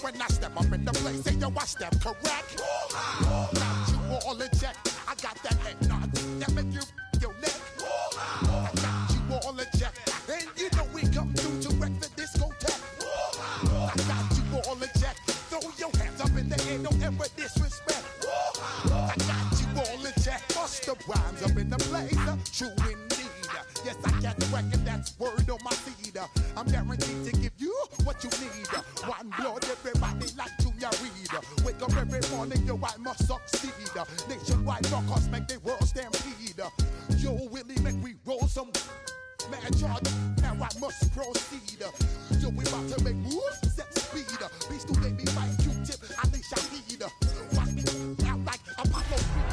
When I step up in the place, say yo, I step correct. Got you all in check. I got that head nod that make you your neck. I got you all in check, and you know we come through to wreck the discotheque. I got you all in check. Throw your hands up in the air, don't ever disrespect. I got you all in check. Bust the rhymes up in the place, true indeed. Yes, I got the record, that's word on my feed. I'm guaranteed to give you what you need. One blood, everybody like Junior Reed. Wake up every morning, yo, I must succeed. Nationwide rockers make the world stampede. Yo, Willie, make we roll some mad charge. Now I must proceed. Yo, we about to make moves, set speed. Beast who made me fight Q-tip, I leash I need. Watch me out like Apollo Creed.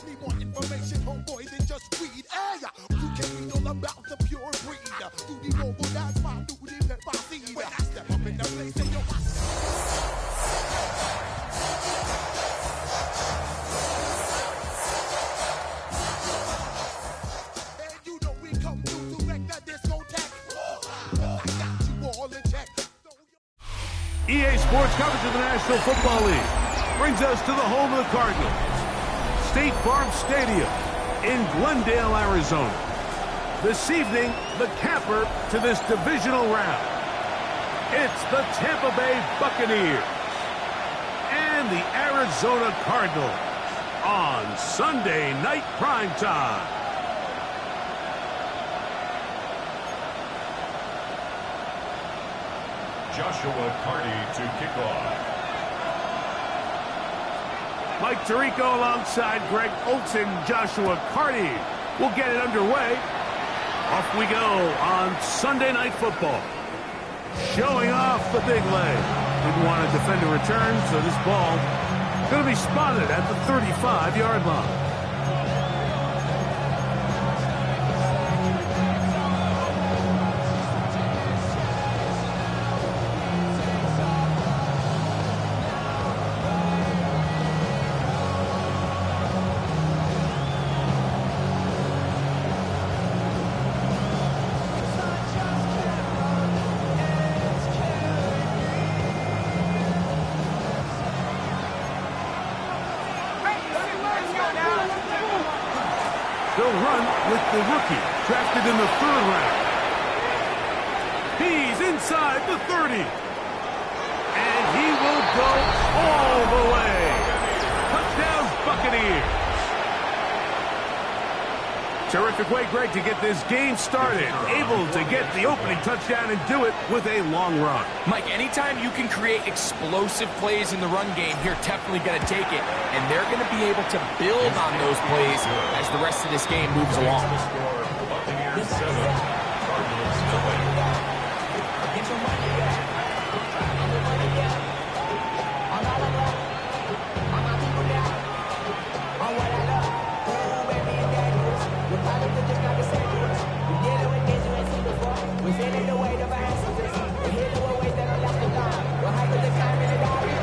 Need more information, homeboy, than just read. Hey, you can read all about the pure breed. Do the noble, that's my duty, let my seed. When I step up in the place, say yo, and you know we come through to wreck the discotheque. I got you all in check. EA Sports coverage of the National Football League brings us to the home of the Cardinals, State Farm Stadium in Glendale, Arizona. This evening, the capper to this divisional round. It's the Tampa Bay Buccaneers and the Arizona Cardinals on Sunday Night Primetime. Joshua Carty to kick off. Mike Tirico alongside Greg Olson, Joshua Carty will get it underway. Off we go on Sunday Night Football. Showing off the big leg. Didn't want to defend a return, so this ball going to be spotted at the 35-yard line. They'll run with the rookie, drafted in the 3rd round. He's inside the 30. And he will go all the way. Touchdown, Buccaneers. Terrific way, Greg, to get this game started. Able to get the opening touchdown and do it with a long run. Mike, anytime you can create explosive plays in the run game, you're definitely going to take it. And they're going to be able to build on those plays as the rest of this game moves along. Buccaneers 7, Cardinals 0.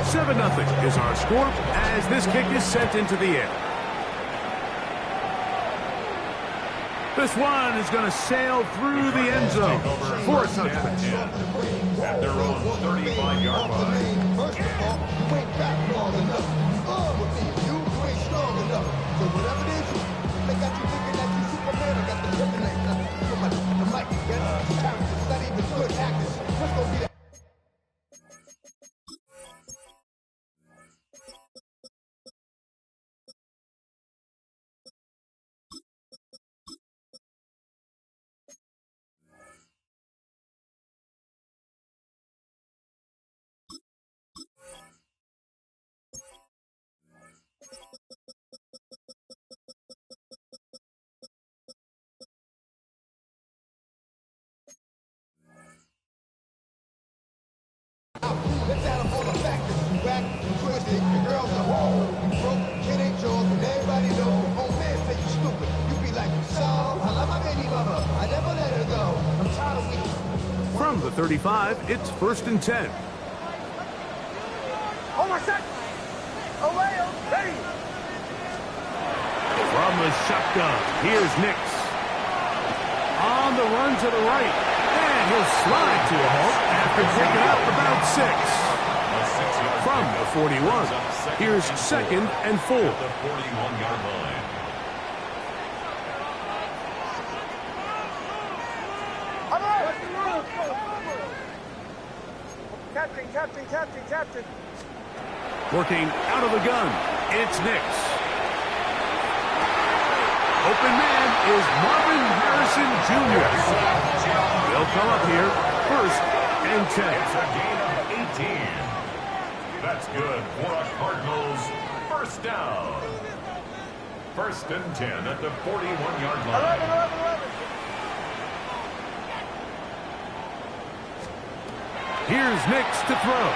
Seven 0 is our score as this kick is sent into the air. This one is going to sail through the end zone for a touchdown. At their own 35-yard line. First of all, you ain't back long enough. With me, you ain't strong enough. So whatever it is, they got you thinking that you Superman. I got the kryptonite. The mic, it's not even good actors. Just gonna be that. From the 35, it's 1st and 10. Oh, my set. Away, ready. From the shotgun, here's Nix. On the run to the right. And he'll slide to a halt after picking up about 6. From the 41, here's 2nd and 4. The 41-yard line. Captain. Working out of the gun, it's Nix. Open man is Marvin Harrison Jr. They'll come up here, 1st and 10. It's a gain of 18. That's good for a Cardinals first down. 1st and 10 at the 41-yard line. 11. Here's Nix to throw.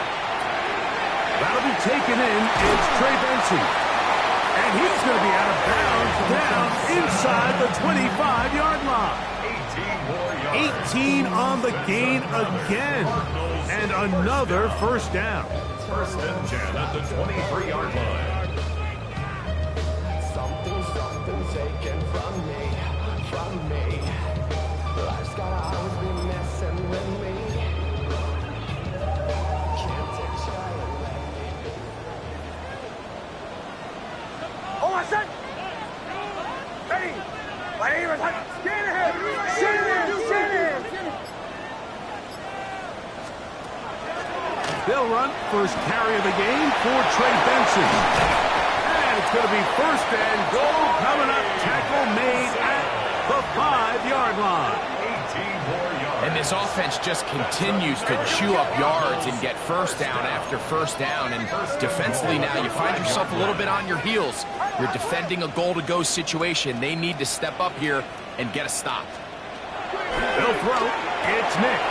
That'll be taken in. It's Trey Benson. And he's going to be out of bounds down inside the 25-yard line. 18 on the gain again. And another 1st down. 1st and 10 at the 23-yard line. Something taken from me. Life's gotta always be messing with me. Can't take shy away. Oh, my set. Ready. Stand ahead. They'll run first carry of the game for Trey Benson. And it's going to be 1st and goal coming up. Tackle made at the 5-yard line. 18 more yards. And this offense just continues to chew up yards and get 1st down after 1st down. And defensively now, you find yourself a little bit on your heels. You're defending a goal-to-go situation. They need to step up here and get a stop. They'll throw. It's Nix.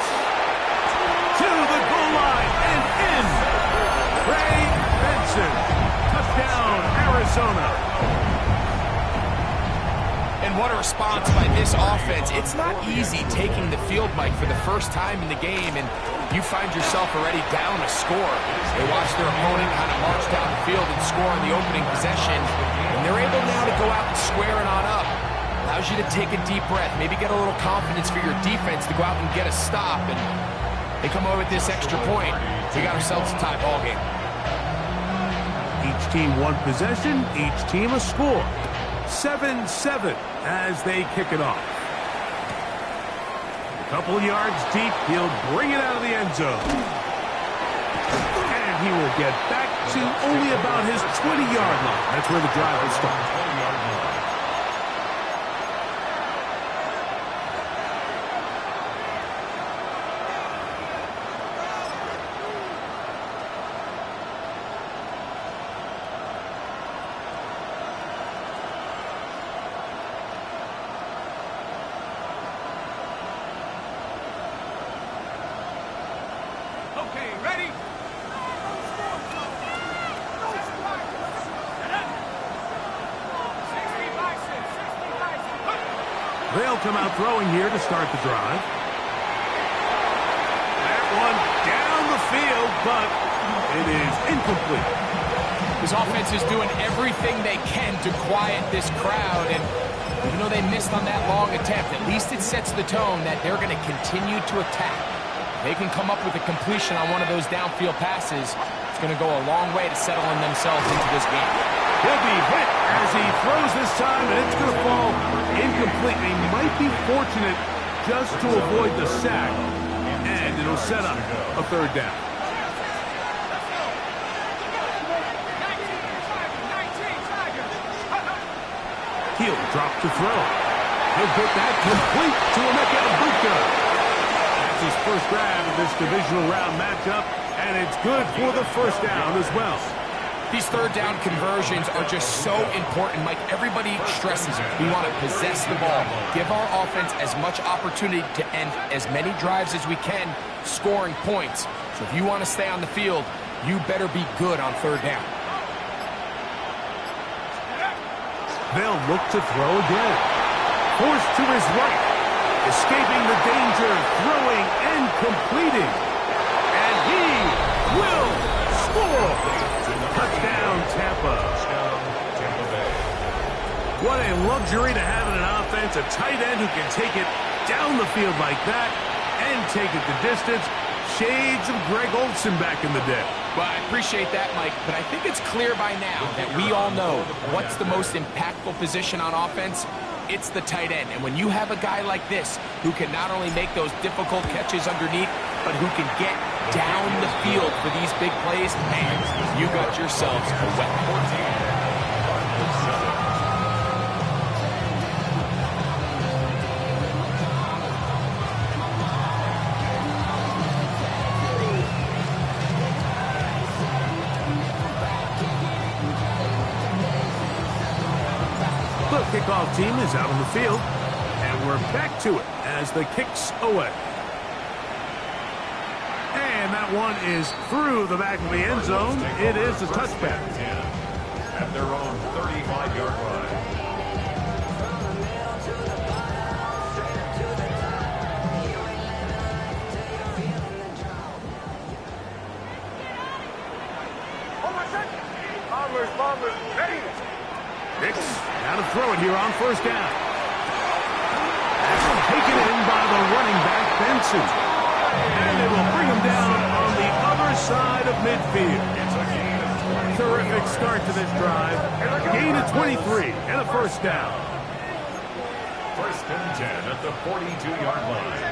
To the goal line and in. Trey Benson. Touchdown, Arizona. And what a response by this offense. It's not easy taking the field, Mike, for the first time in the game, and you find yourself already down a score. They watch their opponent kind of march down the field and score on the opening possession, and they're able now to go out and square it on up. Allows you to take a deep breath, maybe get a little confidence for your defense to go out and get a stop, and they come away with this extra point. We got ourselves a tie ball game. Each team one possession, each team a score. 7-7 as they kick it off. A couple yards deep, he'll bring it out of the end zone. And he will get back to only about his 20-yard line. That's where the drive will start. 20-yard line. They'll come out throwing here to start the drive. That one down the field, but it is incomplete. This offense is doing everything they can to quiet this crowd, and even though they missed on that long attempt, at least it sets the tone that they're going to continue to attack. They can come up with a completion on one of those downfield passes. It's going to go a long way to settling themselves into this game. He'll be hit as he throws this time, and it's going to fall incomplete. He might be fortunate just to avoid the sack, and it'll set up a 3rd down. He'll drop to throw. He'll get that complete to Emeka Egbuka. That's his first grab of this divisional round matchup, and it's good for the 1st down as well. These 3rd down conversions are just so important, Mike. Everybody stresses it. We want to possess the ball, give our offense as much opportunity to end as many drives as we can, scoring points. So if you want to stay on the field, you better be good on 3rd down. They'll look to throw again. Forced to his right. Escaping the danger, throwing and completing. And he will score. Touchdown, Tampa. What a luxury to have in an offense, a tight end who can take it down the field like that and take it the distance. Shades of Greg Olsen back in the day. Well, I appreciate that, Mike, but I think it's clear by now that we all know what's the most impactful position on offense. It's the tight end. And when you have a guy like this who can not only make those difficult catches underneath, but who can get down the field for these big plays, man, you got yourselves a weapon. The kickoff team is out on the field, and we're back to it as the kick's away. And that one is through the back of the end zone. It is a touchback. At their own 35-yard line. Bombers, ready! Nix, now to throw it here on first down. That's taken in by the running back, Benson. And it will bring him down on the other side of midfield. Terrific start to this drive. Gain of 23 and a first down. First and 10 at the 42-yard line.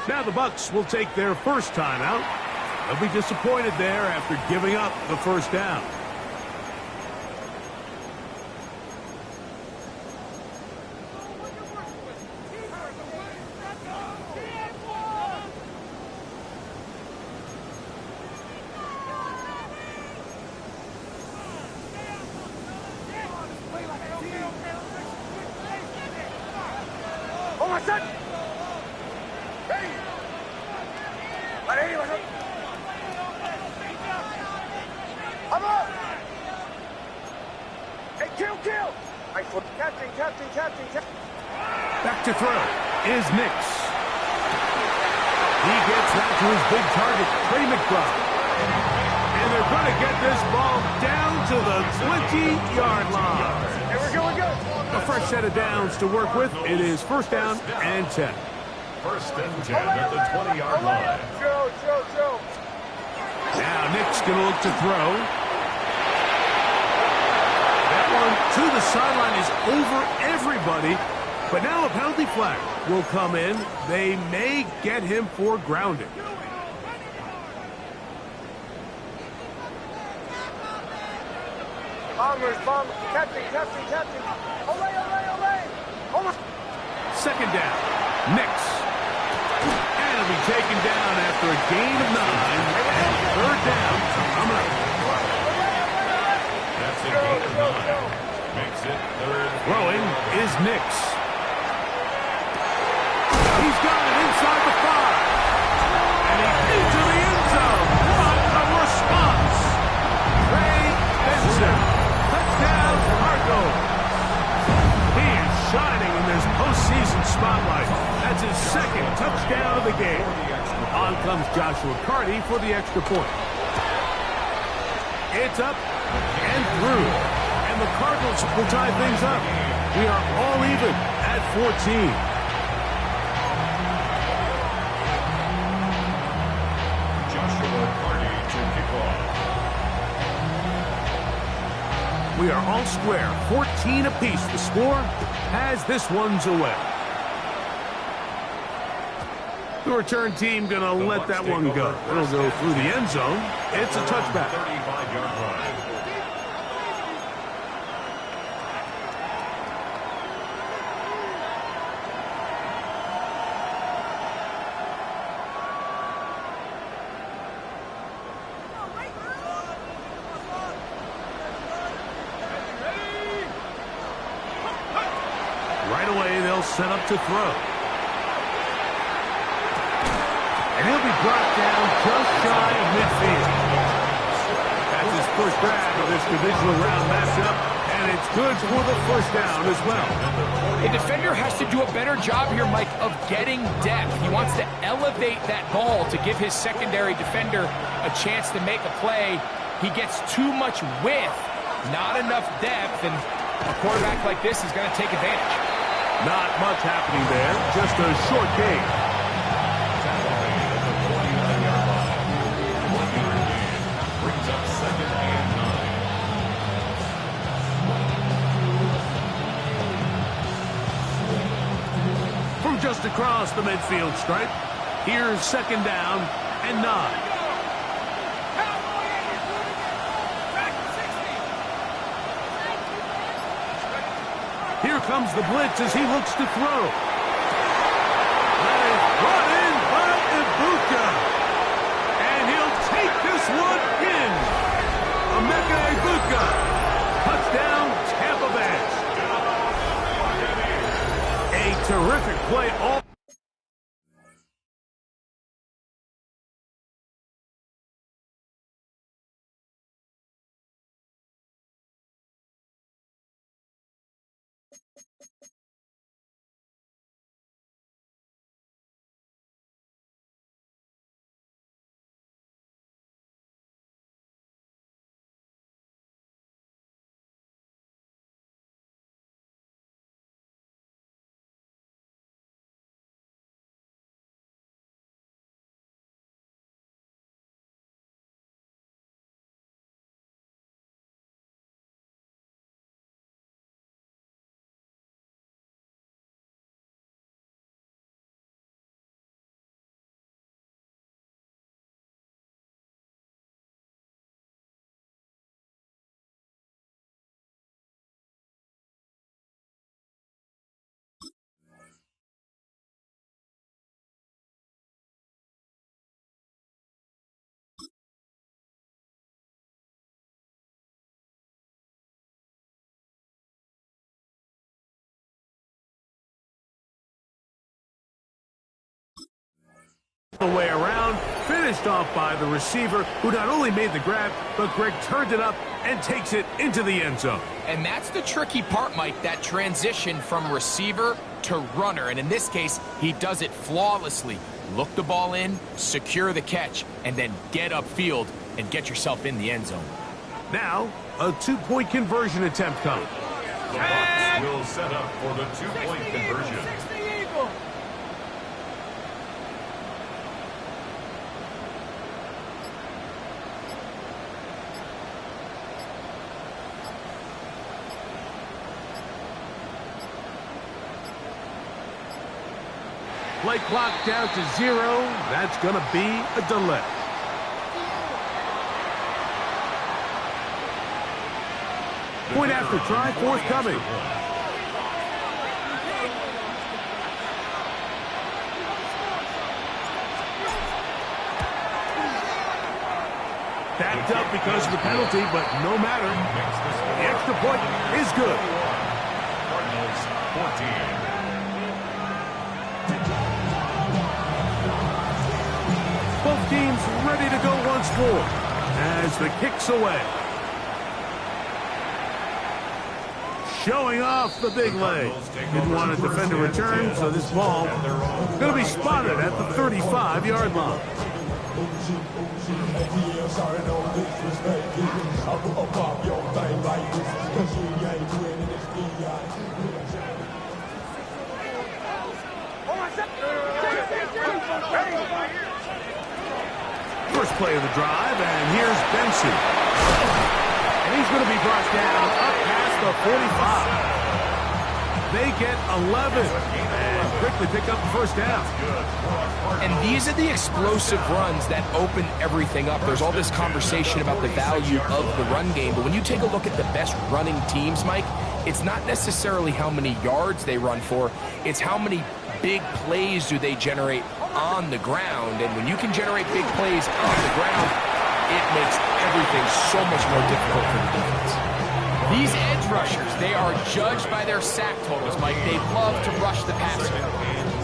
Now the Bucs will take their first time out. They'll be disappointed there after giving up the first down. Back to throw is Nix. He gets that to his big target, Trey McBride. And they're going to get this ball down to the 20-yard line. Hey, we're good. A fresh set of downs to work with. It is first down and 10. First and 10 at the 20-yard line. Joe. Now Nick's going to look to throw. That one to the sideline is over everybody. But now a penalty flag will come in. They may get him for grounding. Bombers, captain. Ole! Second down. Nix. And it'll be taken down after a gain of 9. And third down. Coming up. That's a gain of 9. Makes it third. Throwing is Nix. He's got it inside the 5. And he's into the end zone. What a response. Trey Benson. Touchdown, Cardinals. He is shining in this postseason spotlight. That's his second touchdown of the game. On comes Joshua Carty for the extra point. It's up and through. And the Cardinals will tie things up. We are all even at 14. We are all square, 14 apiece. The score has this one's away. The return team going to let that one go. It'll go through the end zone. It's a touchback. 35-yard line. Right away, they'll set up to throw. And he'll be brought down just shy of midfield. That's his first grab of this divisional round matchup, and And it's good for the first down as well. The defender has to do a better job here, Mike, of getting depth. He wants to elevate that ball to give his secondary defender a chance to make a play. He gets too much width, not enough depth, and a quarterback like this is going to take advantage. Not much happening there, just a short gain. Brings up 2nd and 9. From just across the midfield stripe, here's 2nd down and 9. Here comes the blitz as he looks to throw. That is brought in by Ibuka. And he'll take this one in. Emeka Ibuka. Touchdown, Tampa Bay. A terrific play all. The way around, finished off by the receiver, who not only made the grab, but Greg turned it up and takes it into the end zone. And that's the tricky part, Mike, that transition from receiver to runner. And in this case, he does it flawlessly. Look the ball in, secure the catch, and then get upfield and get yourself in the end zone. Now, a 2-point conversion attempt comes. The Bucs will set up for the 2-point conversion. Play clock down to 0. That's going to be a delay. Point after try forthcoming. Backed up because of the penalty, but no matter. The extra point is good. Cardinals 14. Both teams ready to go once more as the kick's away. Showing off the big leg. Didn't want to defend a return, so this ball is going to be spotted at the 35-yard line. First play of the drive, and here's Benson. And he's going to be brought down up past the 45. They get 11 and quickly pick up the first down. And these are the explosive runs that open everything up. There's all this conversation about the value of the run game, but when you take a look at the best running teams, Mike, it's not necessarily how many yards they run for, it's how many big plays do they generate on the ground. And when you can generate big plays on the ground, it makes everything so much more difficult for the defense. These edge rushers, they are judged by their sack totals, Mike. They love to rush the passer.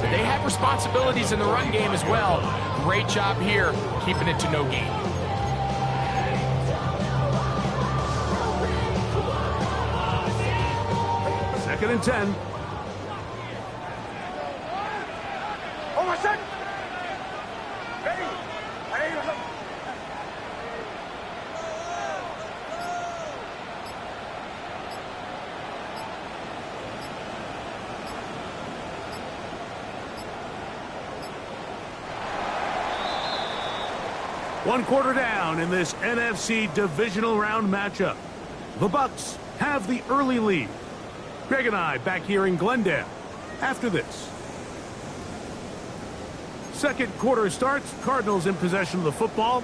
So they have responsibilities in the run game as well. Great job here, keeping it to no gain. Second and 10. Oh, my son! Ready? One quarter down in this NFC divisional round matchup. The Bucs have the early lead. Greg and I back here in Glendale after this. Second quarter starts. Cardinals in possession of the football.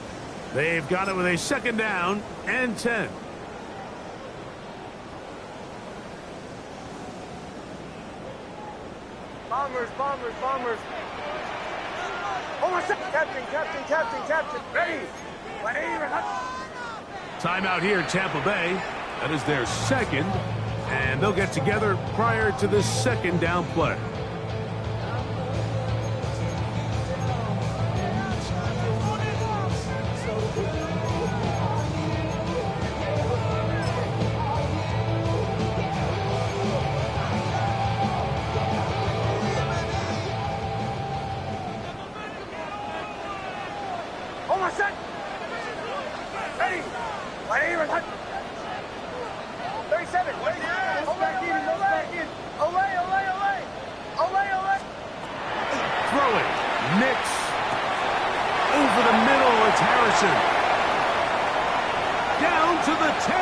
They've got it with a second down and 10. Bombers. Oh, my son! Captain. Ready? Timeout here, Tampa Bay. That is their second. And they'll get together prior to the second down play. Oh, my son! Ready? 37. Go back in. Olay. Throw it. Mix. Over the middle, it's Harrison. Down to the 10.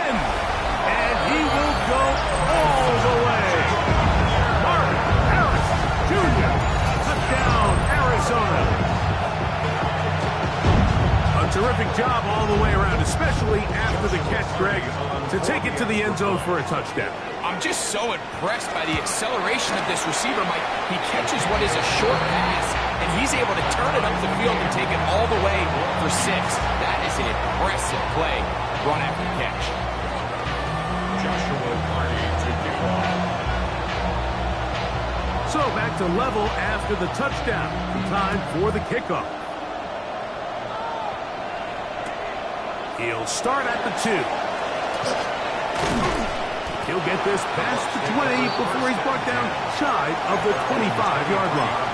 And he will go all the way. Mark Harris Jr. Touchdown, Arizona. A terrific job all the way around, especially after the catch, Greg, to take it to the end zone for a touchdown. I'm just so impressed by the acceleration of this receiver, Mike. He catches what is a short pass, and he's able to turn it up the field and take it all the way for 6. That is an impressive play, run after catch. Joshua Carney to kick off. So back to level after the touchdown. Time for the kickoff. He'll start at the 2. He'll get this past the 20 before he's brought down shy of the 25-yard line.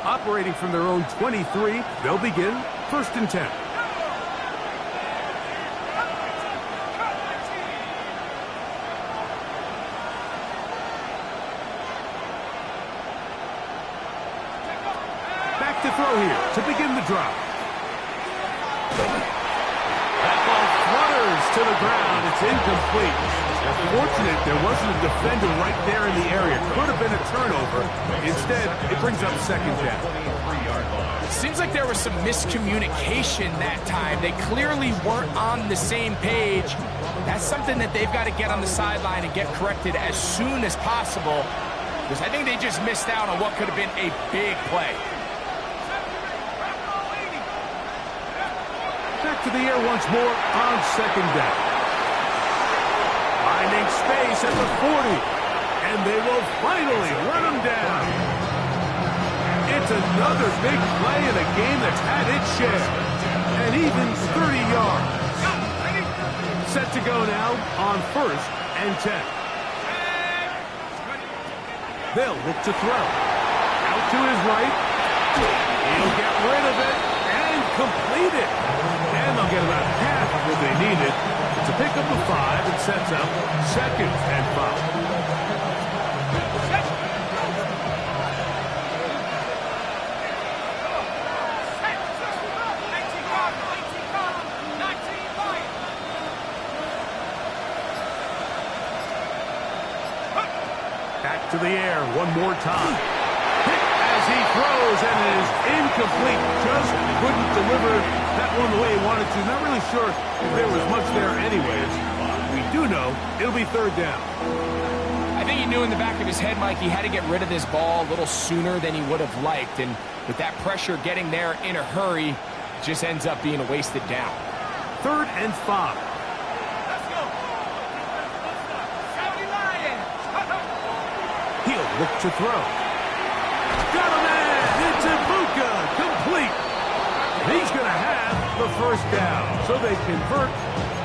Operating from their own 23, they'll begin 1st and 10. To throw here to begin the drive. That ball flutters to the ground. It's incomplete. Fortunate there wasn't a defender right there in the area. Could have been a turnover. Instead, it brings up second down. Seems like there was some miscommunication that time. They clearly weren't on the same page. That's something that they've got to get on the sideline and get corrected as soon as possible, because I think they just missed out on what could have been a big play. Back to the air once more on second down. Finding space at the 40. And they will finally run him down. It's another big play in a game that's had its share. And even 30 yards. Set to go now on 1st and 10. They'll look to throw. Out to his right. He'll get rid of it and complete it. And they'll get about half of what they needed to pick up the 5 and sets up 2nd and 5. Back to the air one more time. Hit as he throws, and it is incomplete. Just couldn't deliver that one the way he wanted to. Not really sure if there was much there anyways. We do know it'll be 3rd down. I think he knew in the back of his head, Mike, he had to get rid of this ball a little sooner than he would have liked. And with that pressure getting there in a hurry, it just ends up being a wasted down. 3rd and 5. He'll look to throw. Got a man! It's Ibuka! first down. So they convert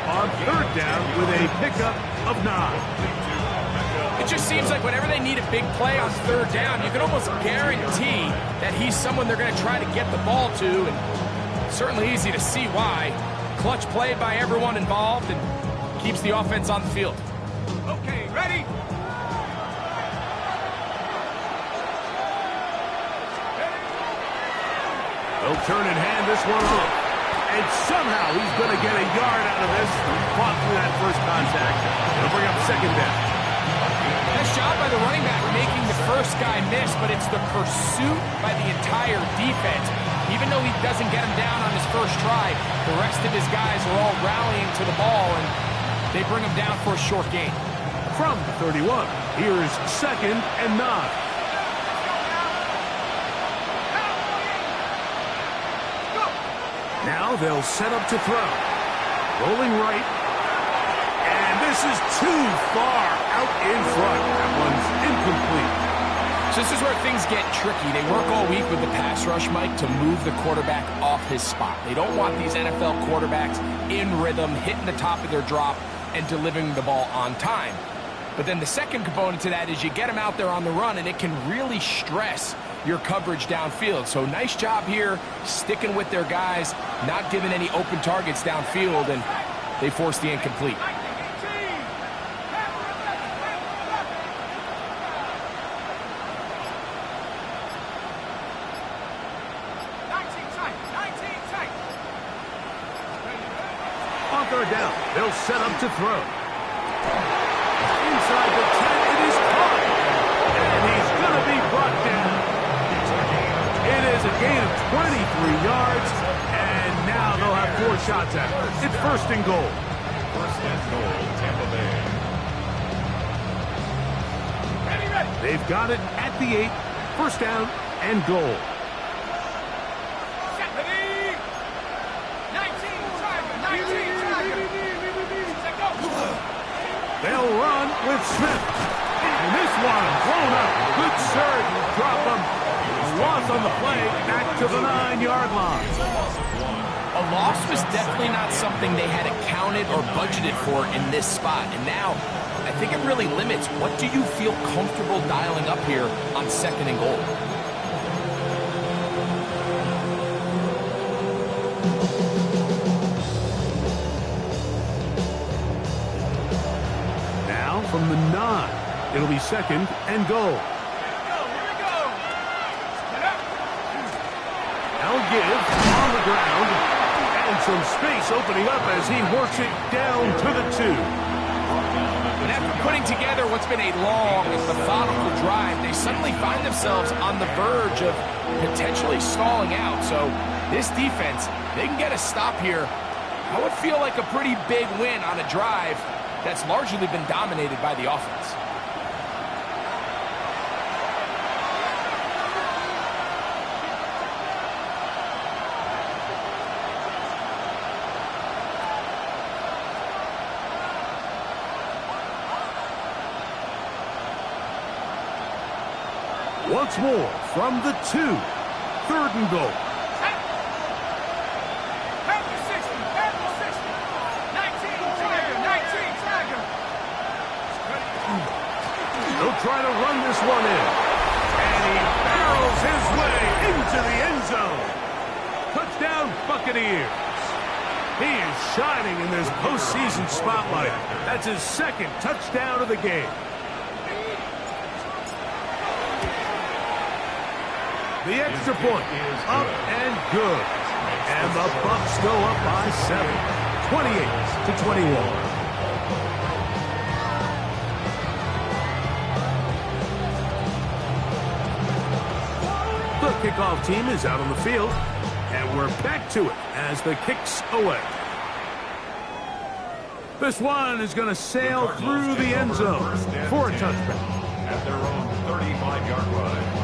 on third down with a pickup of 9. It just seems like whenever they need a big play on third down, you can almost guarantee that he's someone they're going to try to get the ball to, and certainly easy to see why. Clutch play by everyone involved and keeps the offense on the field. Okay, ready? They'll turn and hand this one off. And somehow he's going to get a yard out of this. Fought through that first contact. It'll bring up second down. Nice job by the running back making the first guy miss, but it's the pursuit by the entire defense. Even though he doesn't get him down on his first try, the rest of his guys are all rallying to the ball, and they bring him down for a short gain. From the 31, here's second and 9. Now they'll set up to throw. Rolling right. And this is too far out in front. That one's incomplete. So this is where things get tricky. They work all week with the pass rush, Mike, to move the quarterback off his spot. They don't want these NFL quarterbacks in rhythm, hitting the top of their drop, and delivering the ball on time. But then the second component to that is you get them out there on the run, and it can really stress your coverage downfield. So nice job here, sticking with their guys, not giving any open targets downfield, and they force the incomplete. On third down, they'll set up to throw. Inside the 10, it is caught. And he's going to be brought down. It is a gain of 23 yards, and now they'll have 4 shots at it. It's first and goal. First and goal, Tampa Bay. They've got it at the 8. First down and goal. They'll run with Smith. And this one blown up. Good surge. Drop them. Loss on the play. Back to the 9-yard line. A loss was definitely not something they had accounted or budgeted for in this spot. And now, I think it really limits what do you feel comfortable dialing up here on second and goal. Now from the 9, it'll be second and goal. Now give on the ground. And some space opening up as he works it down to the 2. And after putting together what's been a long and methodical drive, they suddenly find themselves on the verge of potentially stalling out. So this defense, they can get a stop here. I would feel like a pretty big win on a drive that's largely been dominated by the offense. Once more from the 2. Third and goal. They'll try to run this one in. And he barrels his way into the end zone. Touchdown, Buccaneers. He is shining in this postseason spotlight. That's his second touchdown of the game. The extra point is up and good. And the Bucs go up by 7, 28-21. The kickoff team is out on the field, and we're back to it as the kick's away. This one is going to sail through the end zone for a touchdown. At their own 35-yard line.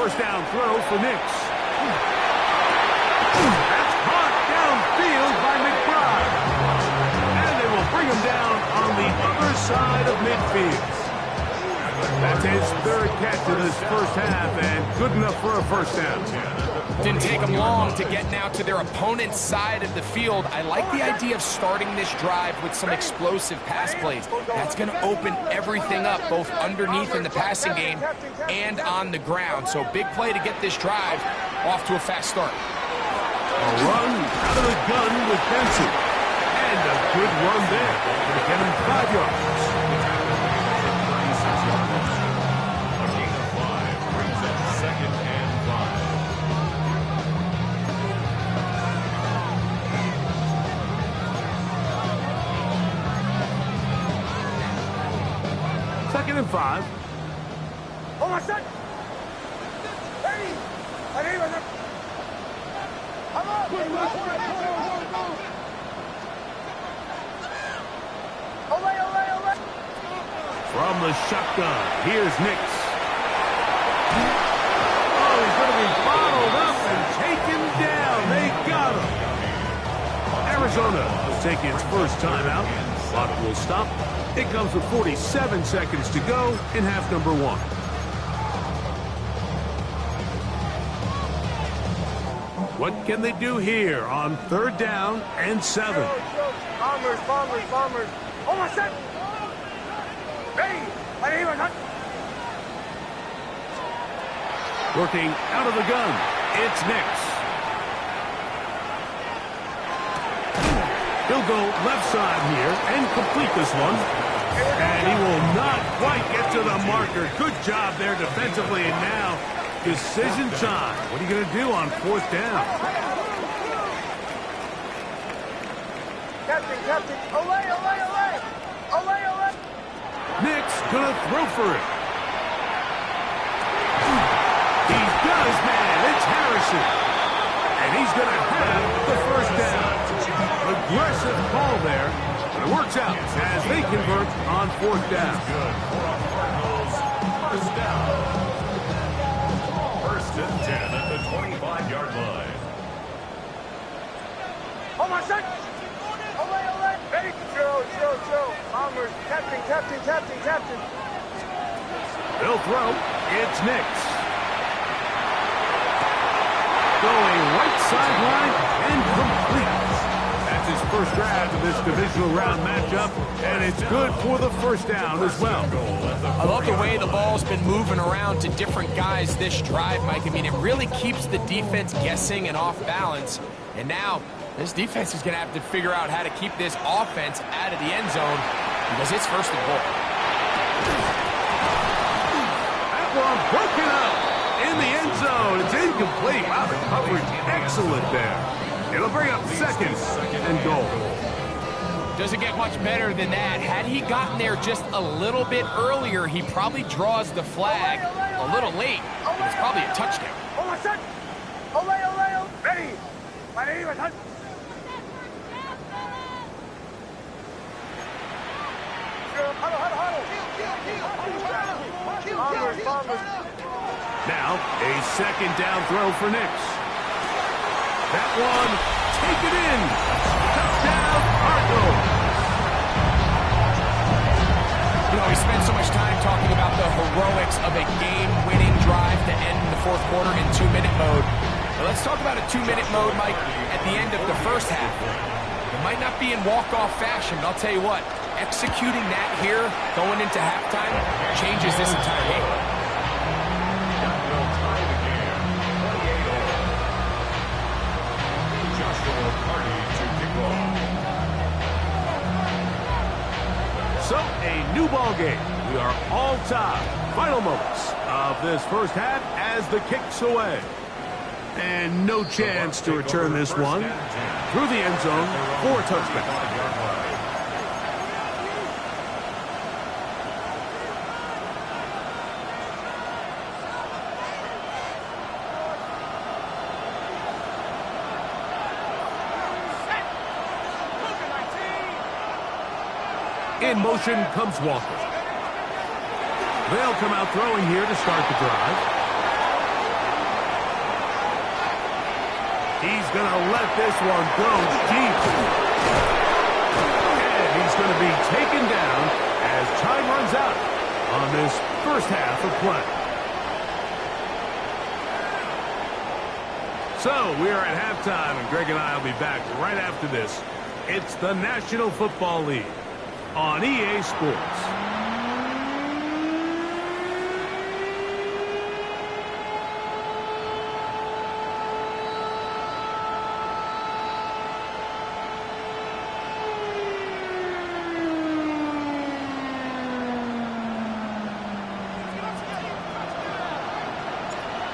first down throw for Nix. That's caught downfield by McBride. And they will bring him down on the other side of midfield. That's his third catch of this first half, and good enough for a first down. Didn't take them long to get now to their opponent's side of the field. I like the idea of starting this drive with some explosive pass plays. That's going to open everything up, both underneath in the passing game and on the ground. So big play to get this drive off to a fast start. A run out of the gun with Benson. And a good run there to get him 5 yards. A gain of 5 brings up 2nd and 5. 2nd and 5. Oh, my son! Ready! Come on! Olay! From the shotgun, here's Nix. Oh, he's going to be bottled up and taken down. They got him. Arizona will take its first timeout. Clock will stop. It comes with 47 seconds to go in half number 1. What can they do here on 3rd down and 7? Bombers! Oh, my son! Ready! Working out of the gun, it's Nix. He'll go left side here and complete this one. And he will not quite get to the marker. Good job there defensively, and now decision time. What are you going to do on 4th down? Captain! Olay! Nix going to throw for it. He does, man. It's Harrison. And he's going to have the first down. Aggressive call there, but it works out as they convert on 4th down. good for our Cardinals. First down. 1st and 10 at the 25-yard line. Oh, my son! Olay! Ready? Show! Bombers! Captain! They'll throw. It's Nix. Going right sideline and complete. That's his first grab of this divisional round matchup, and it's good for the first down as well. I love the way the ball's been moving around to different guys this drive, Mike. I mean, it really keeps the defense guessing and off balance. And now, this defense is going to have to figure out how to keep this offense out of the end zone because it's 1st and goal. That one broken up in the end zone. It's incomplete. Wow, the coverage excellent there. It'll bring up 2nd and goal. Doesn't get much better than that. Had he gotten there just a little bit earlier, he probably draws the flag a little late. And it's probably a touchdown. Oh, my son! Olay! Ready! My son! Bombers! Now, a 2nd down throw for Nix. That one, take it in. Touchdown, Cardinals. You know, we spent so much time talking about the heroics of a game-winning drive to end the 4th quarter in 2-minute mode. Now let's talk about a 2-minute mode, Mike, at the end of the first half. It might not be in walk-off fashion, but I'll tell you what, executing that here, going into halftime, changes this entire game. That will tie the game. 28-all. Joshua Carty to kick off. So, a new ball game. We are all tied. Final moments of this first half as the kick's away. And no chance to return this one through the end zone for a touchdown. In motion comes Walker. They'll come out throwing here to start the drive. He's going to let this one go deep. And he's going to be taken down as time runs out on this first half of play. So we are at halftime, and Greg and I will be back right after this. It's the National Football League on EA Sports.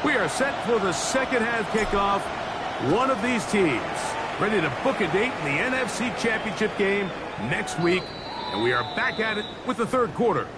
We are set for the second half kickoff. One of these teams ready to book a date in the NFC Championship game next week. And we are back at it with the third quarter.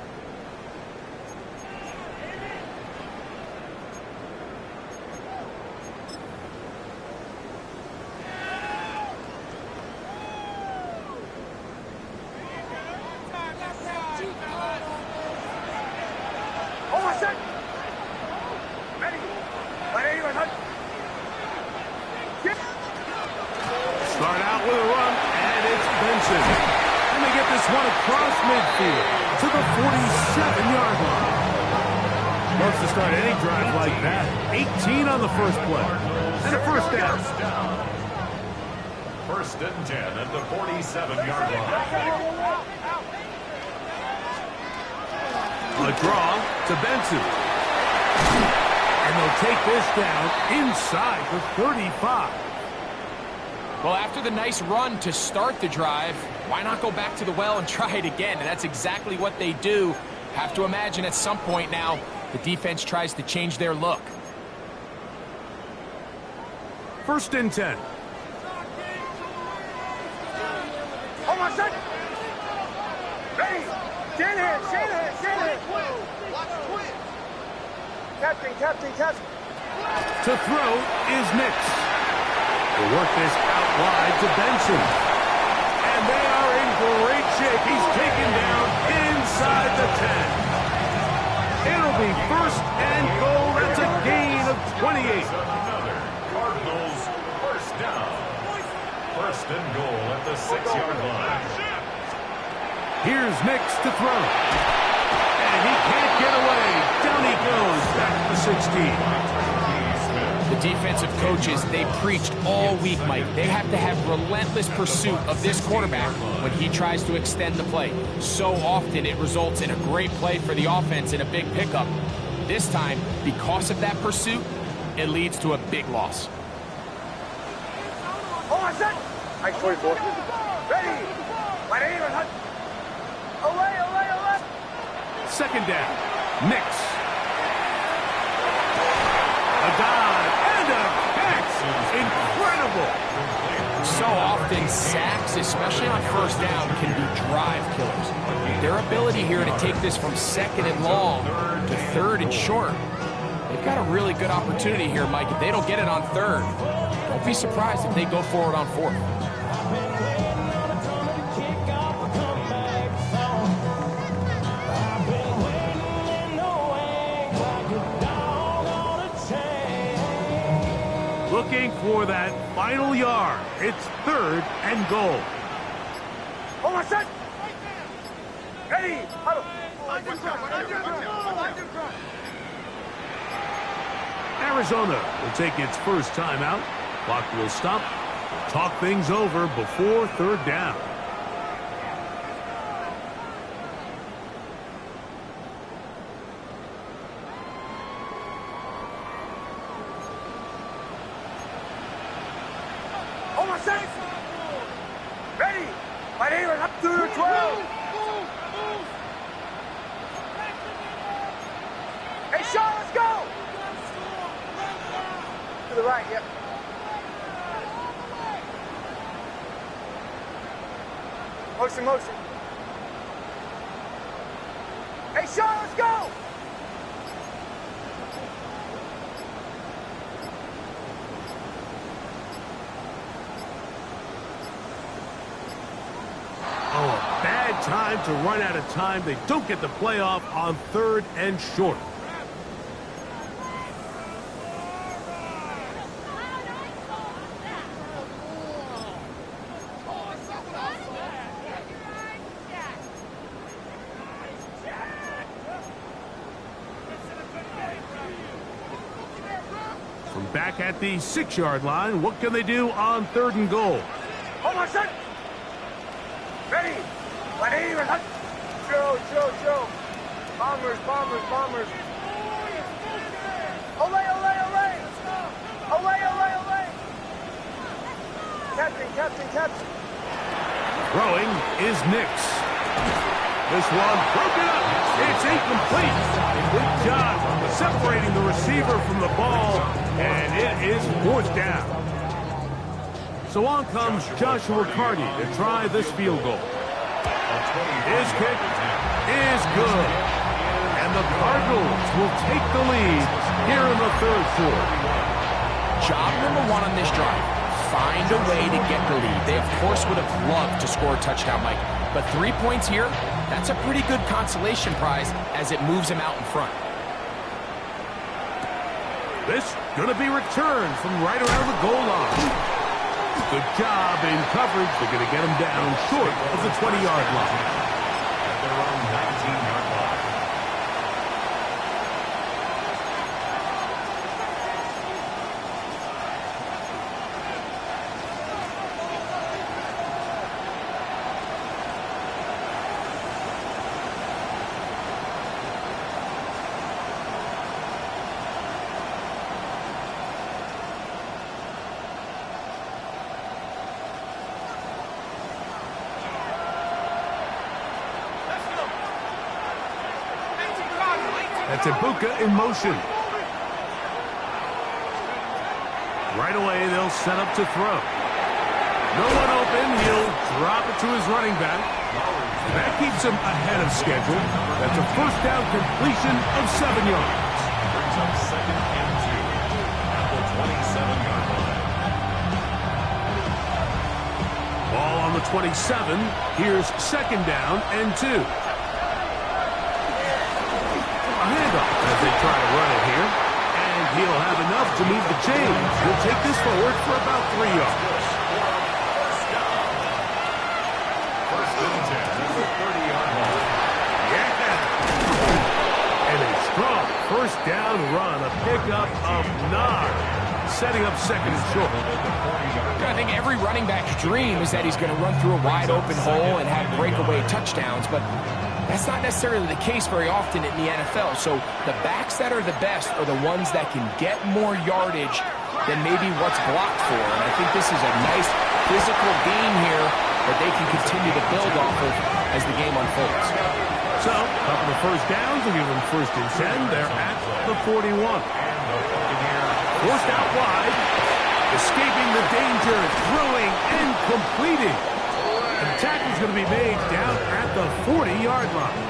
Start out with a run, and it's Benson. And they get this one across midfield to the 47-yard line. Loves to start any drive like that. 18 on the first play. And a first down. First and 10 at the 47-yard line. A draw to Benson. And they'll take this down inside the 35. Well, after the nice run to start the drive, why not go back to the well and try it again? And that's exactly what they do. Have to imagine at some point now, the defense tries to change their look. First and 10. Hold on a second. Ready. Shanahan. Watch Captain. To throw is Nix. Will work this out wide to Benson. And they are in great shape. He's taken down inside the 10. It'll be first and goal. That's a gain of 28. Another Cardinals first down. First and goal at the 6-yard line. Here's Nix to throw. And he can't get away. Down he goes back to the 16. The defensive coaches, they preached all week, Mike. They have to have relentless pursuit of this quarterback when he tries to extend the play. So often it results in a great play for the offense and a big pickup. This time, because of that pursuit, it leads to a big loss. Hold on a second. Nice 24. Ready. My name is Away. Second down. Nix. A dive and a catch. Incredible. So often, sacks, especially on first down, can be drive killers. Their ability here to take this from second and long to third and short, they've got a really good opportunity here, Mike. If they don't get it on third, don't be surprised if they go forward on fourth. Looking for that final yard. It's third and goal. Hold on a second. Ready. Arizona will take its first timeout. Clock will stop. Talk things over before third down. Hold on a second. Ready. My name is up to the 12. Hey, Sean, let's go. To the right, yep. Motion. Hey, Sean, let's go. Oh, a bad time to run out of time. They don't get the playoff on third and short. Back at the 6-yard line, what can they do on 3rd and goal? Hold on, son. Ready. Ready. Show. Bombers. Olay. Captain. Throwing is Nix. This one broken up. It's incomplete. Good job separating the receiver from the ball, and it is 4th down. So on comes Joshua Carty to try this field goal. His kick is good. And the Cardinals will take the lead here in the 3rd quarter. Job number 1 on this drive. Find a way to get the lead. They, of course, would have loved to score a touchdown, Mike. But 3 points here, that's a pretty good consolation prize as it moves them out in front. This going to be returned from right around the goal line. Good job in coverage. They're going to get him down short of the 20-yard line. At their own 19-yard line. That's Ibuka in motion. Right away, they'll set up to throw. No one open. He'll drop it to his running back. That keeps him ahead of schedule. That's a 1st down completion of 7 yards. Brings up 2nd and 2 at the 27-yard line. Ball on the 27. Here's 2nd down and 2. A handoff as they try to run it here. And he'll have enough to move the chains. He'll take this forward for about 3 yards. 1st and 10 at the 30-yard line. Yeah! And a strong 1st down run. A pickup of 9. Setting up 2nd and short. I think every running back's dream is that he's going to run through a wide open hole and have breakaway touchdowns, but that's not necessarily the case very often in the NFL. So the backs that are the best are the ones that can get more yardage than maybe what's blocked for. And I think this is a nice physical gain here that they can continue to build off of as the game unfolds. So, a couple of 1st downs will give them 1st and 10. They're at the 41. Forced out wide. Escaping the danger, throwing and completing. And the tackle's going to be made down at the 40-yard line.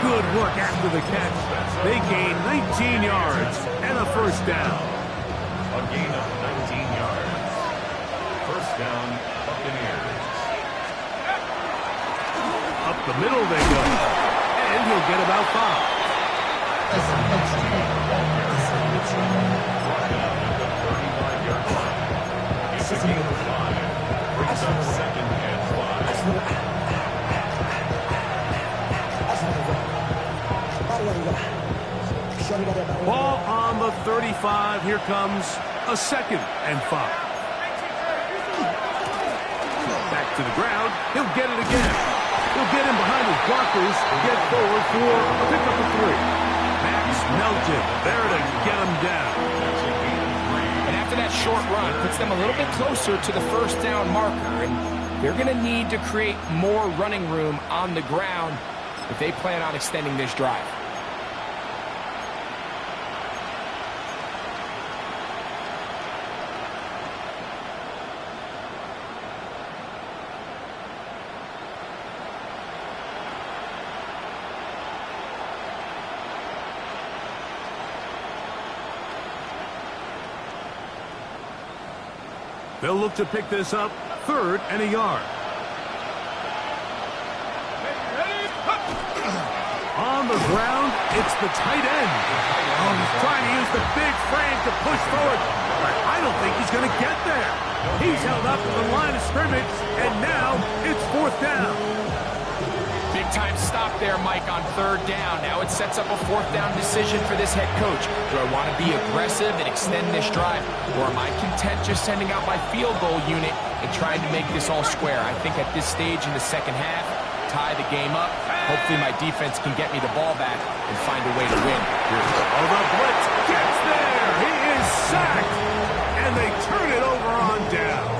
Good work after the catch. They gain 19 yards and a 1st down. A gain of 19 yards. 1st down, Buccaneers. Up the middle they go. And he'll get about 5. Brought down at the 35-yard line. It's a gain of 5. Brings up 2nd and 5. Ball on the 35. Here comes a 2nd and 5. Back to the ground. He'll get it again. He'll get in behind his blockers, get forward for a pickup of 3. Max Melton there to get him down. And after that short run, puts them a little bit closer to the 1st down marker. And they're going to need to create more running room on the ground if they plan on extending this drive. They'll look to pick this up 3rd and a yard. On the ground, it's the tight end. Oh, he's trying to use the big frame to push forward, but I don't think he's going to get there. He's held up at the line of scrimmage, and now it's 4th down. Big Big-time stop there, Mike, on 3rd down. Now it sets up a 4th down decision for this head coach. Do I want to be aggressive and extend this drive, or am I content just sending out my field goal unit and trying to make this all square? I think at this stage in the second half, tie the game up. Hopefully my defense can get me the ball back and find a way to win. Oh, the blitz gets there. He is sacked, and they turn it over on down.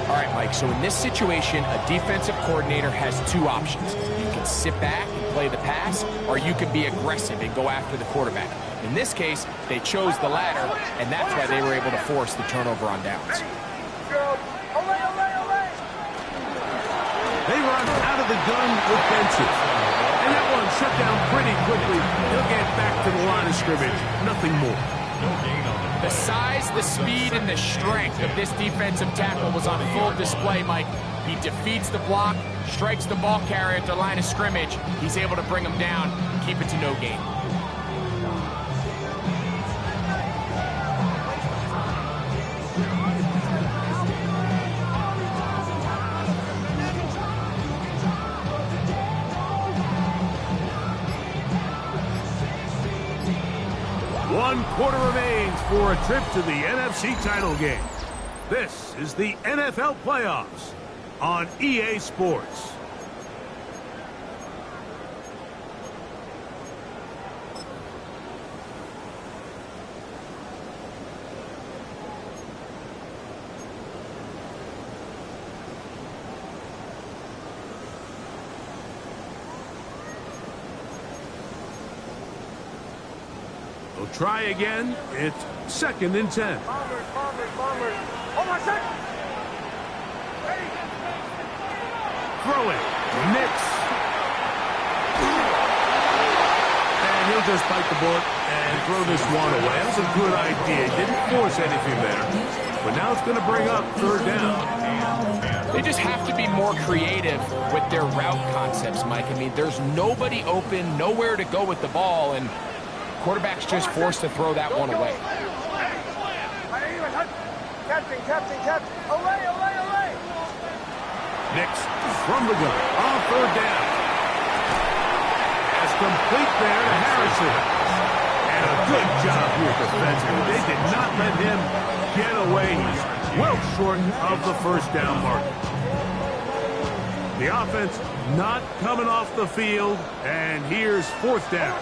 All right, Mike, so in this situation, a defensive coordinator has 2 options. You can sit back and play the pass, or you can be aggressive and go after the quarterback. In this case, they chose the latter, and that's why they were able to force the turnover on downs. They run out of the gun with Benson. And that one shut down pretty quickly. He'll get back to the line of scrimmage. Nothing more. The size, the speed, and the strength of this defensive tackle was on full display, Mike. He defeats the block, strikes the ball carrier at the line of scrimmage. He's able to bring him down, keep it to no gain. One quarter remains for a trip to the NFC title game. This is the NFL playoffs on EA Sports. They'll try again. It's 2nd and 10. Bombers. Oh, my second. Ready. Throw it. Mix. And he'll just bite the bullet and throw this one away. That was a good idea. Didn't force anything there. But now it's going to bring up 3rd down. They just have to be more creative with their route concepts, Mike. I mean, there's nobody open, nowhere to go with the ball, and quarterback's just forced to throw that one away. Captain. Away. Nix from the gun on 3rd down. That's complete there to Harrison. And a good job here defensively. They did not let him get away. He's well short of the 1st down mark. The offense not coming off the field. And here's 4th down.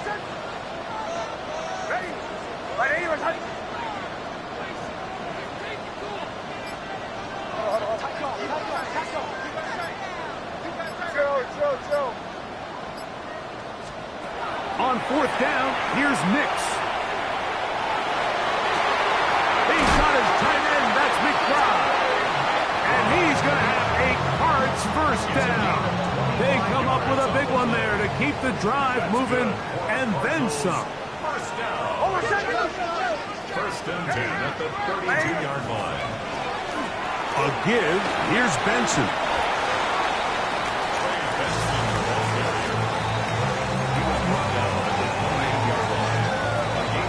On 4th down, here's Nix. He's got his tight end, that's McBride. And he's going to have a Cards 1st down. They come up with a big one there to keep the drive moving and then some. 1st down. 1st and 10 at the 32-yard line. A give, here's Benson.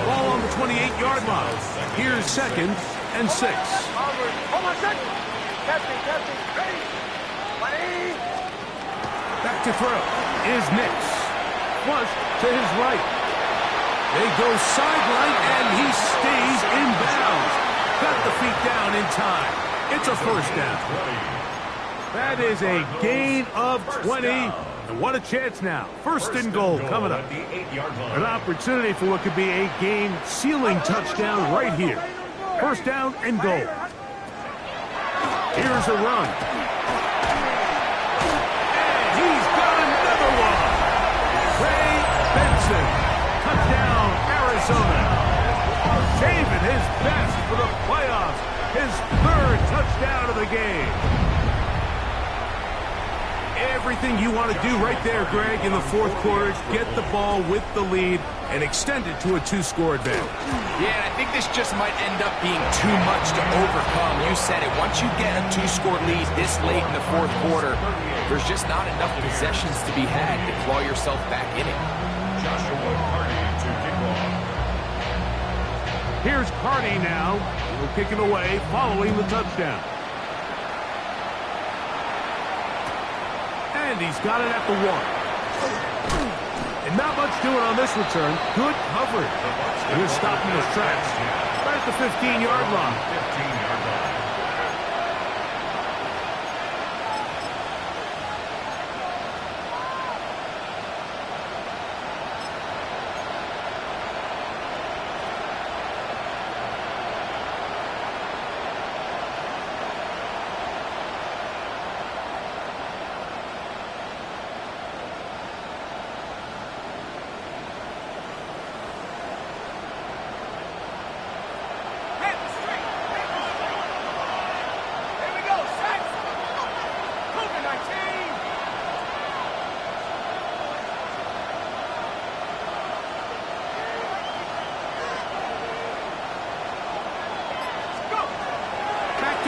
Ball on the 28-yard line. Here's 2nd and 6. Back to throw is Nix. Flush to his right. They go sideline, and he stays in bounds. Got the feet down in time. It's a 1st down. That is a gain of 20. And what a chance now. 1st and goal coming up. An opportunity for what could be a game-sealing touchdown right here. 1st down and goal. Here's a run. And he's got another one. Ray Benson. Touchdown, Arizona. Saving his best for the playoffs. His 3rd touchdown of the game. Everything you want to do right there, Greg, in the 4th quarter. Get the ball with the lead and extend it to a 2-score advantage. Yeah, and I think this just might end up being too much to overcome. You said it. Once you get a 2-score lead this late in the 4th quarter, there's just not enough possessions to be had to claw yourself back in it. Joshua Carty to kick off. Here's Carty now. He'll kick it away following the touchdown. And And he's got it at the 1. And not much doing on this return. Good coverage. And he's stopping his tracks. Right at the 15-yard line. 15-yard line.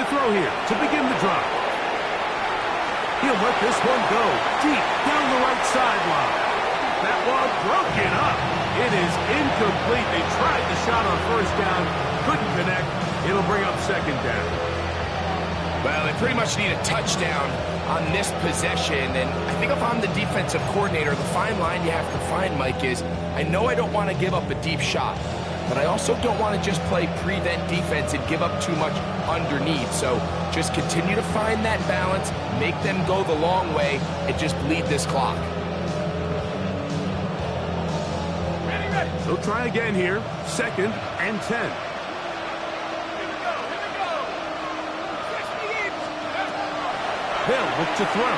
Throw here to begin the drive. He'll let this one go deep down the right sideline. That one broken up. It is incomplete. They tried the shot on first down, couldn't connect. It'll bring up second down. Well, they pretty much need a touchdown on this possession, and I think if I'm the defensive coordinator, the fine line you have to find, Mike, is I know I don't want to give up a deep shot, but I also don't want to just play prevent defense and give up too much underneath. So just continue to find that balance, make them go the long way, and just bleed this clock. They'll try again here. 2nd and 10. They'll look to throw.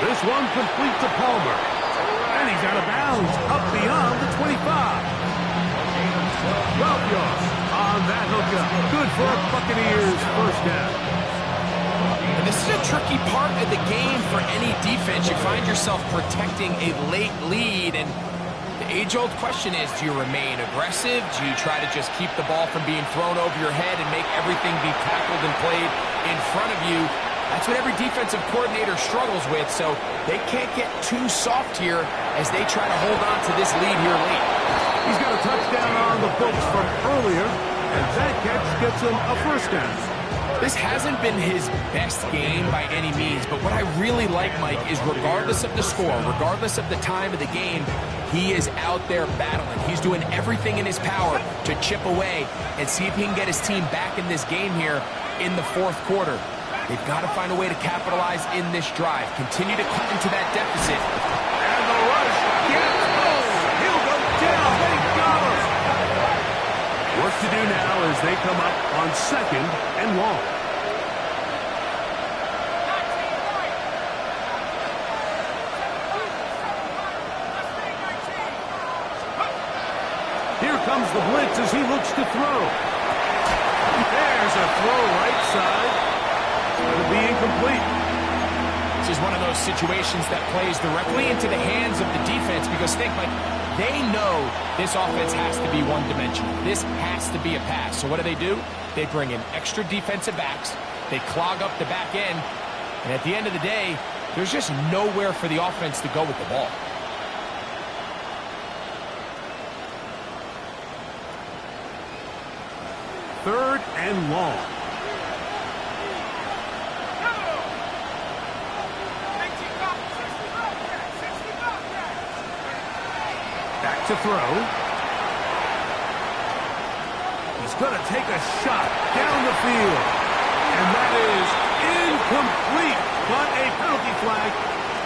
This one complete to Palmer. And he's out of bounds, up beyond the 25. 12 yards on that hookup. Good for a Buccaneers first down. And this is a tricky part of the game for any defense. You find yourself protecting a late lead, and the age-old question is, do you remain aggressive? Do you try to just keep the ball from being thrown over your head and make everything be tackled and played in front of you? That's what every defensive coordinator struggles with, so they can't get too soft here as they try to hold on to this lead here late. He's got a touchdown on the books from earlier, and that catch gets him a first down. This hasn't been his best game by any means, but what I really like, Mike, is regardless of the score, regardless of the time of the game, he is out there battling. He's doing everything in his power to chip away and see if he can get his team back in this game here in the fourth quarter. They've got to find a way to capitalize in this drive. Continue to cut into that deficit. And the rush gets home. He'll go down. They got him. Work to do now as they come up on 2nd and long. Here comes the blitz as he looks to throw. There's a throw right side. It'll be incomplete. This is one of those situations that plays directly into the hands of the defense because think, like, they know this offense has to be one-dimensional. This has to be a pass. So what do? They bring in extra defensive backs. They clog up the back end. And at the end of the day, there's just nowhere for the offense to go with the ball. Third and long. Back to throw. He's going to take a shot down the field. And that is incomplete. But a penalty flag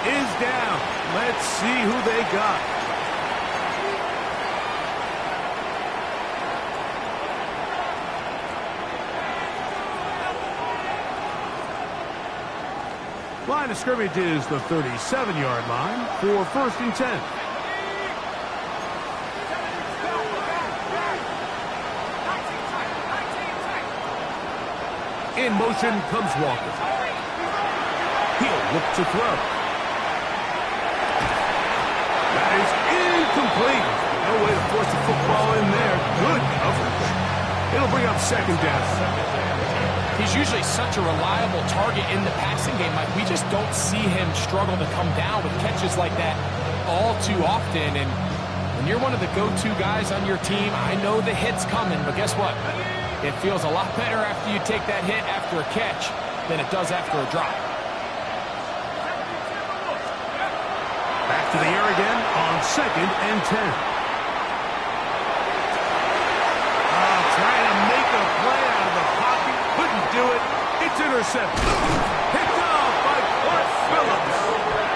is down. Let's see who they got. Line of scrimmage is the 37-yard line for 1st and 10. In motion comes Walker. He'll look to throw. That is incomplete. No way to force the football in there. Good coverage. It'll bring up 2nd down. He's usually such a reliable target in the passing game. Like, we just don't see him struggle to come down with catches like that all too often. And when you're one of the go-to guys on your team, I know the hit's coming, but guess what? It feels a lot better after you take that hit after a catch than it does after a drop. To the air again on 2nd and 10. Trying to make a play out of the pocket. Couldn't do it. It's intercepted. Picked off by Clark Phillips.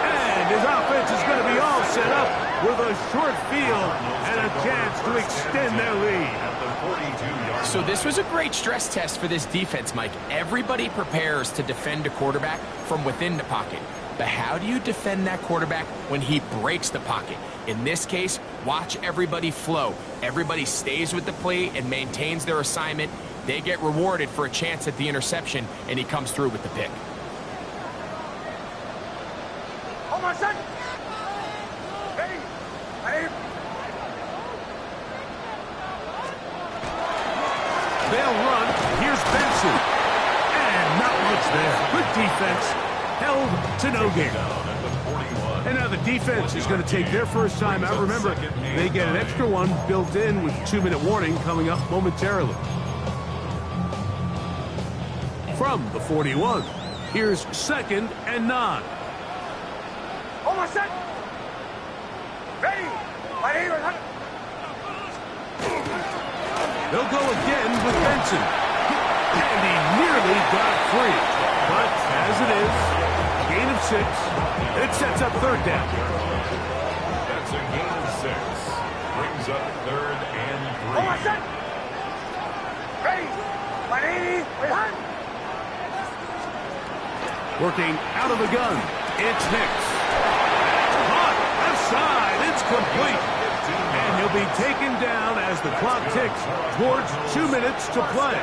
And his offense is going to be all set up with a short field and a chance to extend their lead. So this was a great stress test for this defense, Mike. Everybody prepares to defend a quarterback from within the pocket. But how do you defend that quarterback when he breaks the pocket? In this case, watch everybody flow. Everybody stays with the play and maintains their assignment. They get rewarded for a chance at the interception, and he comes through with the pick. Hold on, son. Ready? Ready? They'll run. Here's Benson. And not much there. Good defense. Held to no gain. And now the defense is going to take their first time out. Remember, they get an extra one built in with 2-minute warning coming up momentarily. From the 41, here's 2nd and 9. Hold on, son. Ready? Ready? They'll go again with Benson. And he nearly got free. But as it is, gain of 6. It sets up 3rd down. That's a gain of 6. Brings up 3rd and 3. Hold on, son. Ready? Ready? Ready? Working out of the gun. It's Hicks. Caught left side. It's complete. And he'll be taken down as the clock ticks towards 2 minutes to play.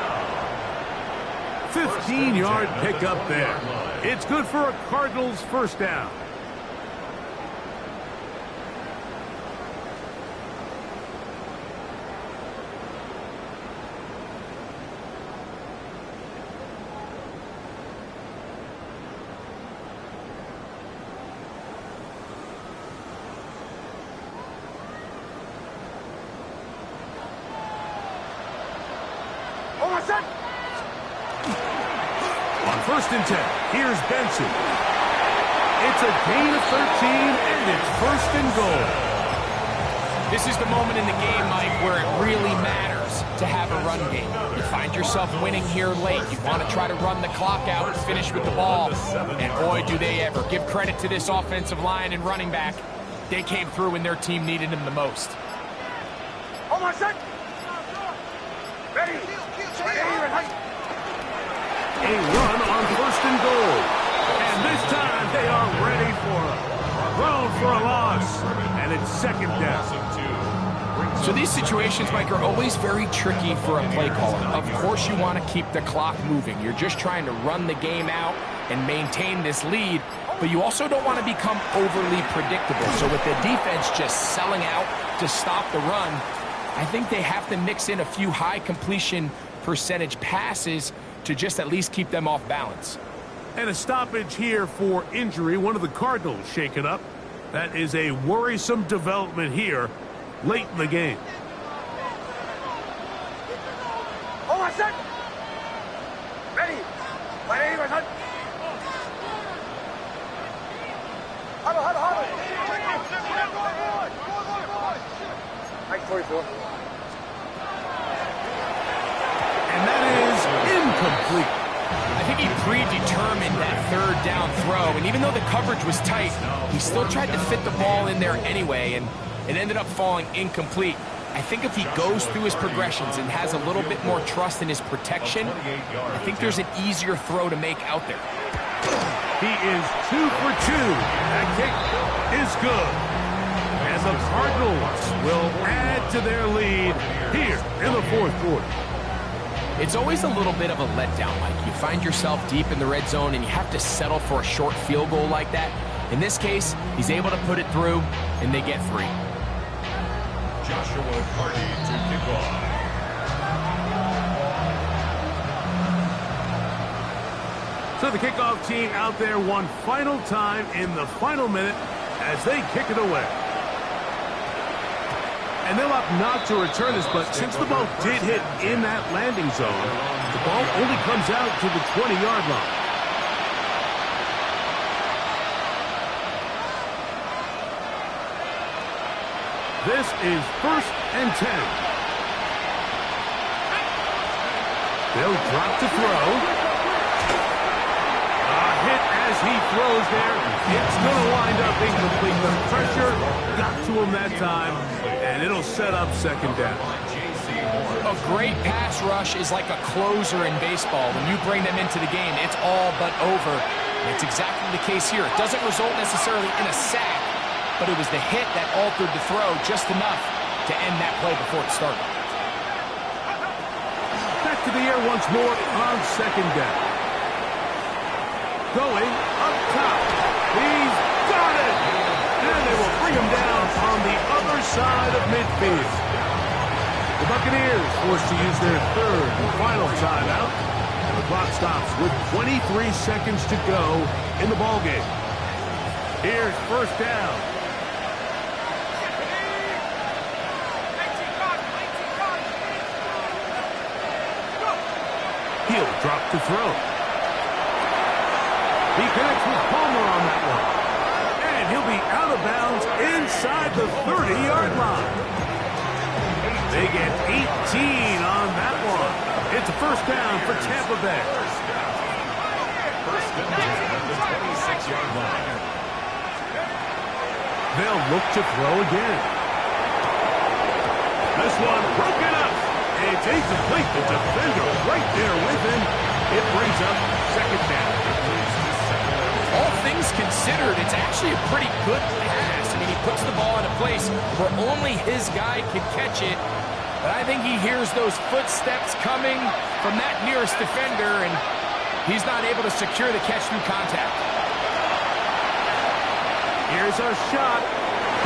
15-yard pickup there. It's good for a Cardinals first down. Hold on, son. On 1st and 10, here's Benson. It's a gain of 13, and it's 1st and goal. This is the moment in the game, Mike, where it really matters to have a run game. You find yourself winning here late. You want to try to run the clock out and finish with the ball. And boy, do they ever. Give credit to this offensive line and running back. They came through when their team needed them the most. Hold on, son. Ready? Ready? A run on 1st and goal. And this time they are ready for it. Thrown for a loss. And it's 2nd down. So these situations, Mike, are always very tricky for a play caller. Of course you want to keep the clock moving. You're just trying to run the game out and maintain this lead, but you also don't want to become overly predictable. So with the defense just selling out to stop the run, I think they have to mix in a few high completion percentage passes to just at least keep them off balance. And a stoppage here for injury. One of the Cardinals shaken up. That is a worrisome development here late in the game. Hold on, son. Ready? Ready? Ready? Huddle, huddle, huddle. Mike 44. And that is incomplete. I think he predetermined that 3rd down throw, and even though the coverage was tight, he still tried to fit the ball in there anyway, and it ended up falling incomplete. I think if he goes through his progressions and has a little bit more trust in his protection, I think there's an easier throw to make out there. He is 2 for 2. That kick is good. And the Cardinals will add to their lead here in the 4th quarter. It's always a little bit of a letdown, Mike. You find yourself deep in the red zone and you have to settle for a short field goal like that. In this case, he's able to put it through, and they get 3. Joshua Carty to kick off. So the kickoff team out there one final time in the final minute as they kick it away. And they'll opt not to return this, but since the ball did hit in that landing zone, the ball only comes out to the 20-yard line. This is 1st and 10. They'll drop to throw. A hit as he throws there. It's going to wind up incomplete. The pressure got to him that time, and it'll set up 2nd down. A great pass rush is like a closer in baseball. When you bring them into the game, it's all but over. And it's exactly the case here. It doesn't result necessarily in a sack, but it was the hit that altered the throw just enough to end that play before it started. Back to the air once more on 2nd down. Going up top. He's got it! And they will bring him down on the other side of midfield. The Buccaneers forced to use their 3rd and final timeout. And the clock stops with 23 seconds to go in the ballgame. Here's 1st down. He'll drop to throw. He connects with Palmer on that one. And he'll be out of bounds inside the 30-yard line. They get 18 on that one. It's a 1st down for Tampa Bay. 1st and 10 at the 26-yard line. They'll look to throw again. This one broken up. It's incomplete. The defender right there with him. It brings up 2nd down. All things considered, it's actually a pretty good pass. I mean, he puts the ball in a place where only his guy can catch it. But I think he hears those footsteps coming from that nearest defender, and he's not able to secure the catch through contact. Here's a shot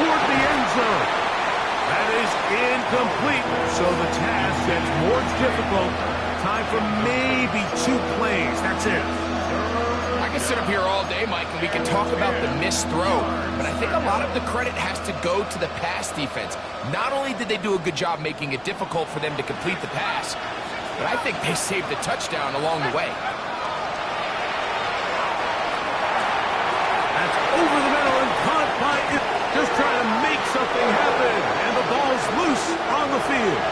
toward the end zone. That is incomplete. So the task gets more difficult. Time for maybe 2 plays. That's it. I can sit up here all day, Mike, and we can talk about the missed throw, but I think a lot of the credit has to go to the pass defense. Not only did they do a good job making it difficult for them to complete the pass, but I think they saved the touchdown along the way. That's over the middle and caught by it. Just trying to make something happen, and the ball's loose on the field.